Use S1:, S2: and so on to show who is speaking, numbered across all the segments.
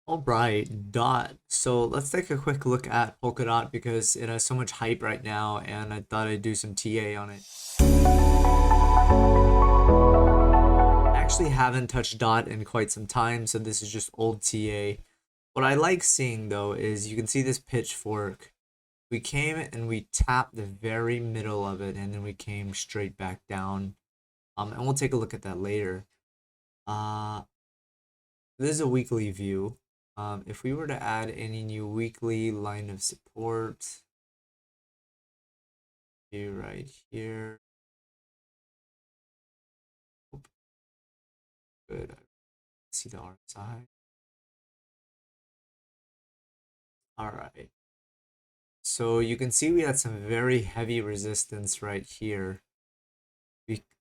S1: All right, Dot. So let's take a quick look at Polkadot because it has so much hype right now, and I thought I'd do some TA on it. I actually haven't touched Dot in quite some time, so this is just old TA. What I like seeing though is you can see this pitchfork. We came and we tapped the very middle of it, and then we came straight back down. And we'll take a look at that later. Uh, this is a weekly view. If we were to add any new weekly line of support, right here. Oop, good. I see the RSI. All right. So you can see we had some very heavy resistance right here.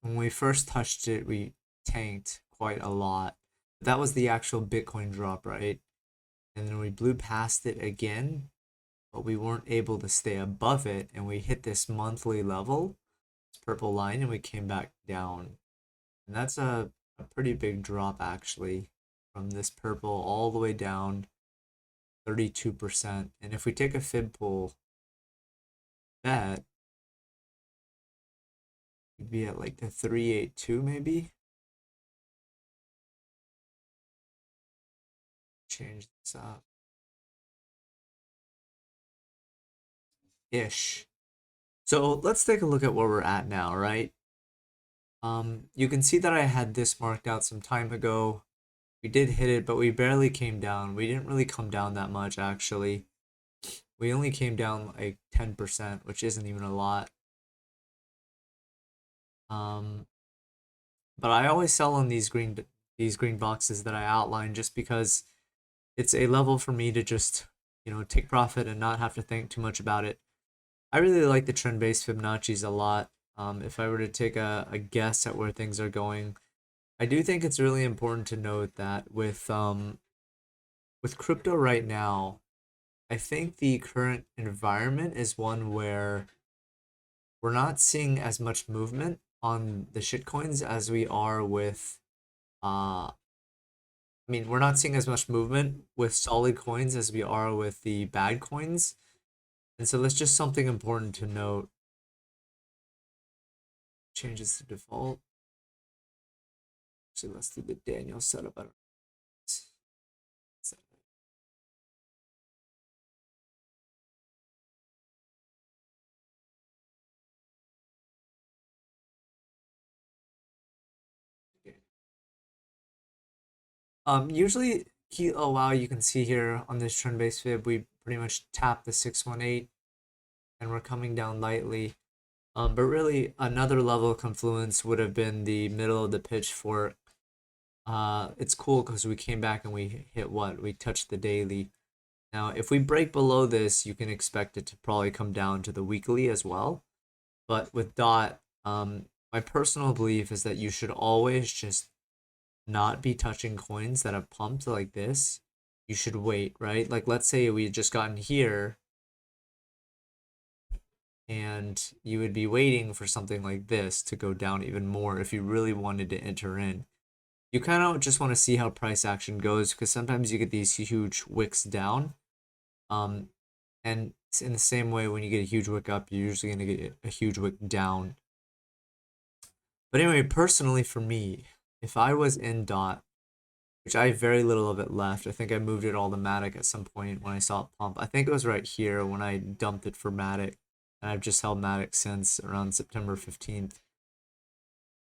S1: When we first touched it, we tanked quite a lot. That was the actual Bitcoin drop, right? And then we blew past it again, but we weren't able to stay above it, and we hit this monthly level, this purple line, and we came back down. And that's a pretty big drop actually, from this purple all the way down 32%. And if we take a fib pool, that would be at like the 382 maybe. Change this up. Ish. So let's take a look at where we're at now, right? You can see that I had this marked out some time ago. We did hit it, but we barely came down. We didn't really come down that much actually. We only came down like 10%, which isn't even a lot. Um, but I always sell on these green boxes that I outlined just because it's a level for me to just, take profit and not have to think too much about it. I really like the trend-based Fibonacci's a lot. If I were to take a guess at where things are going, I do think it's really important to note that with crypto right now, I think the current environment is one where we're not seeing as much movement on the shitcoins as we are with we're not seeing as much movement with solid coins as we are with the bad coins. And so that's just something important to note. Changes to default. Actually, let's do the Daniel setup. I don't Usually, oh wow, you can see here on this trend-based fib, we pretty much tap the 618 and we're coming down lightly. But really, another level of confluence would have been the middle of the pitchfork. It's cool because we came back and we hit what? We touched the daily. Now, if we break below this, you can expect it to probably come down to the weekly as well. But with DOT, my personal belief is that you should always just not be touching coins that have pumped like this. You should wait, right? Like, let's say we had just gotten here and you would be waiting for something like this to go down even more if you really wanted to enter in. You kind of just want to see how price action goes because sometimes you get these huge wicks down. And in the same way, when you get a huge wick up, you're usually going to get a huge wick down. But anyway, personally for me, if I was in DOT, which I have very little of it left, I think I moved it all to Matic at some point when I saw it pump. I think it was right here when I dumped it for Matic, and I've just held Matic since around September 15th.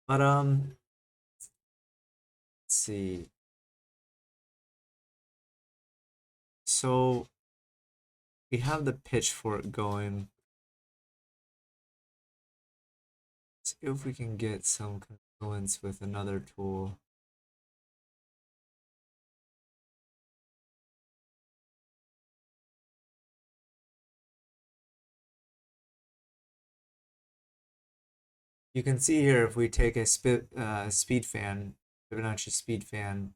S1: But let's see. So we have the pitchfork going. Let's see if we can get some confluence with another tool. You can see here if we take a speed fan, Fibonacci speed fan,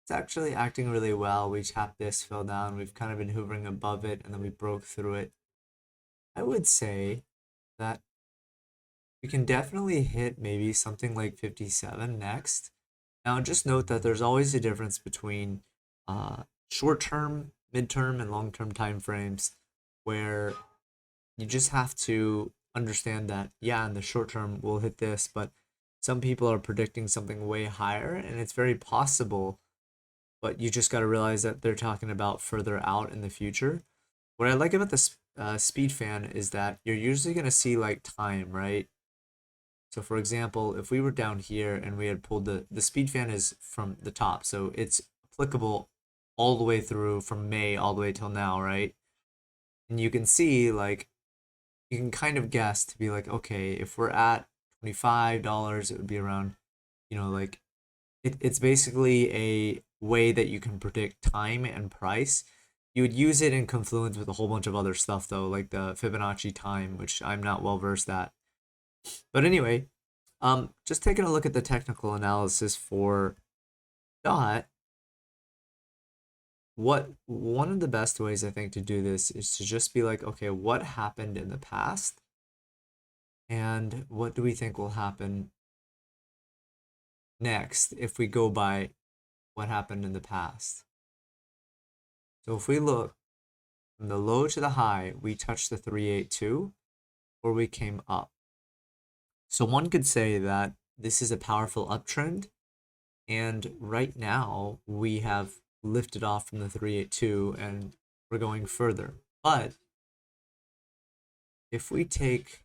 S1: it's actually acting really well. We tapped this, fell down. We've kind of been hovering above it, and then we broke through it. I would say that we can definitely hit maybe something like 57 next. Now, just note that there's always a difference between short-term, mid-term, and long-term time frames where you just have to understand that, yeah, in the short term we'll hit this, but some people are predicting something way higher, and it's very possible, but you just got to realize that they're talking about further out in the future. What I like about this speed fan is that you're usually going to see like time, right? So for example, if we were down here and we had pulled the speed fan is from the top, so it's applicable all the way through from May all the way till now, right? And you can see like you can kind of guess to be like, okay, if we're at $25, it would be around, like it's basically a way that you can predict time and price. You would use it in confluence with a whole bunch of other stuff though, like the Fibonacci time, which I'm not well versed at. But anyway, just taking a look at the technical analysis for dot, what one of the best ways I think to do this is to just be like, okay, what happened in the past? And what do we think will happen next if we go by what happened in the past? So if we look from the low to the high, we touched the 382 or we came up. So one could say that this is a powerful uptrend. And right now we have lifted off from the 382 and we're going further. But if we take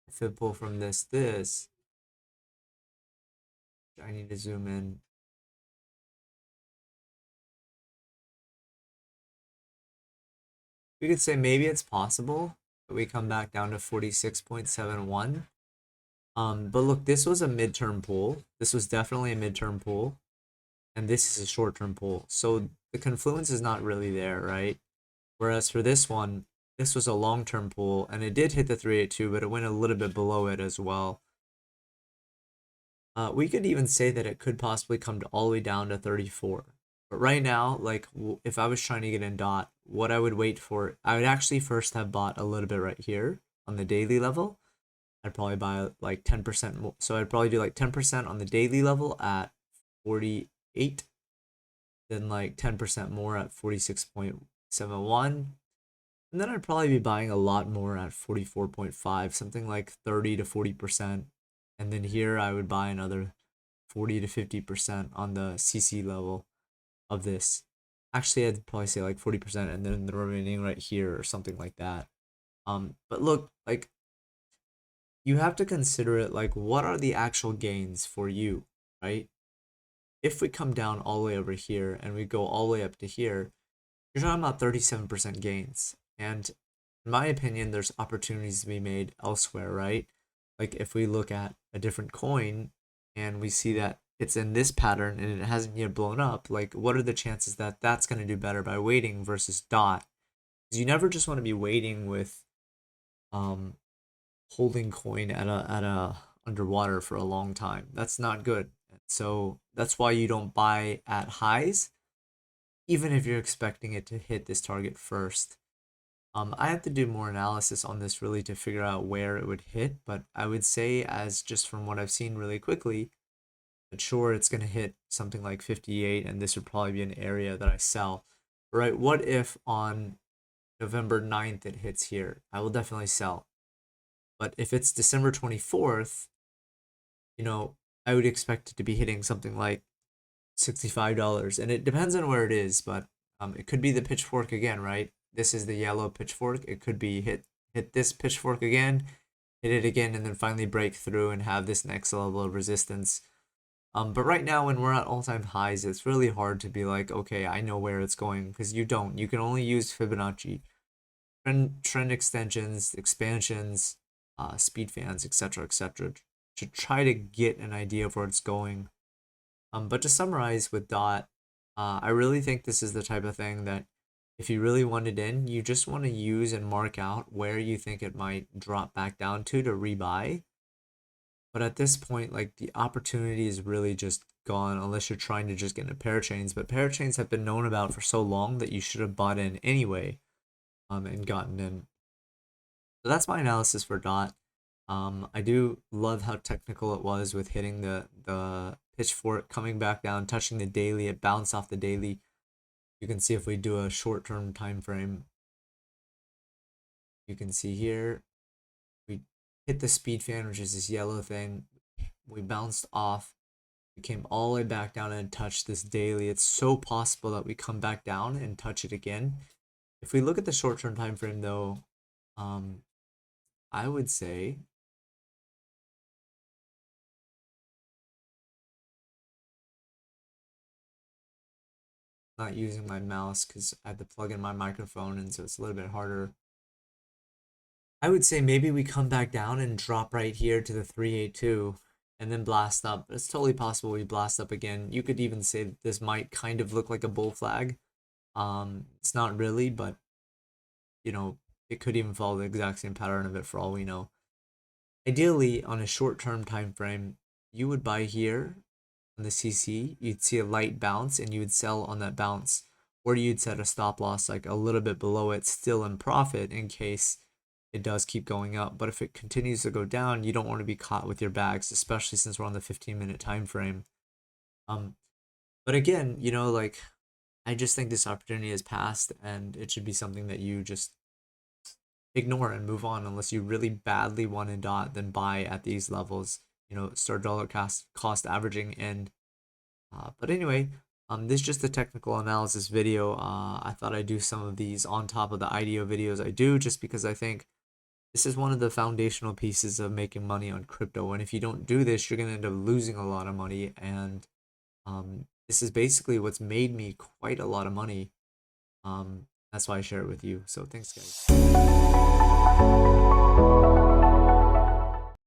S1: a fib pull from this, I need to zoom in. We could say maybe it's possible that we come back down to 46.71. But look, this was a midterm pull. This was definitely a midterm pull. And this is a short-term pull. So the confluence is not really there, right? Whereas for this one, this was a long-term pull, and it did hit the 382, but it went a little bit below it as well. We could even say that it could possibly come to all the way down to 34. But right now, like if I was trying to get in dot, what I would wait for, I would actually first have bought a little bit right here on the daily level. I'd probably buy like 10% more. So I'd probably do like 10% on the daily level at 48, then like 10% more at 46.71. And then I'd probably be buying a lot more at 44.5, something like 30 to 40%. And then here I would buy another 40 to 50% on the CC level of this. Actually, I'd probably say like 40% and then the remaining right here or something like that. But look, like you have to consider it like what are the actual gains for you, right? If we come down all the way over here and we go all the way up to here, you're talking about 37% gains. And in my opinion, there's opportunities to be made elsewhere, right? Like if we look at a different coin and we see that it's in this pattern and it hasn't yet blown up, like what are the chances that that's going to do better by waiting versus dot? Because you never just want to be waiting with um holding coin at a underwater for a long time. That's not good. So that's why you don't buy at highs, even if you're expecting it to hit this target first. I have to do more analysis on this really to figure out where it would hit, but I would say as just from what I've seen really quickly, that sure it's going to hit something like 58 and this would probably be an area that I sell. Right? What if on November 9th it hits here? I will definitely sell. But if it's December 24th, I would expect it to be hitting something like $65. And it depends on where it is, but it could be the pitchfork again, right? This is the yellow pitchfork. It could be hit this pitchfork again, hit it again, and then finally break through and have this next level of resistance. But right now, when we're at all-time highs, it's really hard to be like, okay, I know where it's going, because you don't. You can only use Fibonacci, trend extensions, expansions, speed fans, etc., to try to get an idea of where it's going. But to summarize with dot, I really think this is the type of thing that if you really want it in, you just want to use and mark out where you think it might drop back down to rebuy. But at this point, like the opportunity is really just gone unless you're trying to just get into parachains. But parachains have been known about for so long that you should have bought in anyway, and gotten in. So that's my analysis for dot. I do love how technical it was with hitting the pitchfork, coming back down, touching the daily. It bounced off the daily. You can see if we do a short-term time frame, you can see here we hit the speed fan, which is this yellow thing. We bounced off. We came all the way back down and touched this daily. It's so possible that we come back down and touch it again. If we look at the short-term time frame, though, I would say not using my mouse because I had to plug in my microphone, and so it's a little bit harder. I would say maybe we come back down and drop right here to the 382 and then blast up. It's totally possible we blast up again. You could even say that this might kind of look like a bull flag. It's not really, but you know, it could even follow the exact same pattern of it for all we know. Ideally, on a short-term time frame, you would buy here on the CC, you'd see a light bounce and you would sell on that bounce, or you'd set a stop loss like a little bit below it, still in profit in case it does keep going up. But if it continues to go down, you don't want to be caught with your bags, especially since we're on the 15-minute time frame. But again, you know, like I just think this opportunity has passed, and it should be something that you just ignore and move on unless you really badly want to dot, then buy at these levels. You know, start dollar cost averaging in. But anyway, this is just a technical analysis video. I thought I'd do some of these on top of the IDO videos I do, just because I think this is one of the foundational pieces of making money on crypto. And if you don't do this, you're going to end up losing a lot of money. And this is basically what's made me quite a lot of money. That's why I share it with you. So thanks, guys.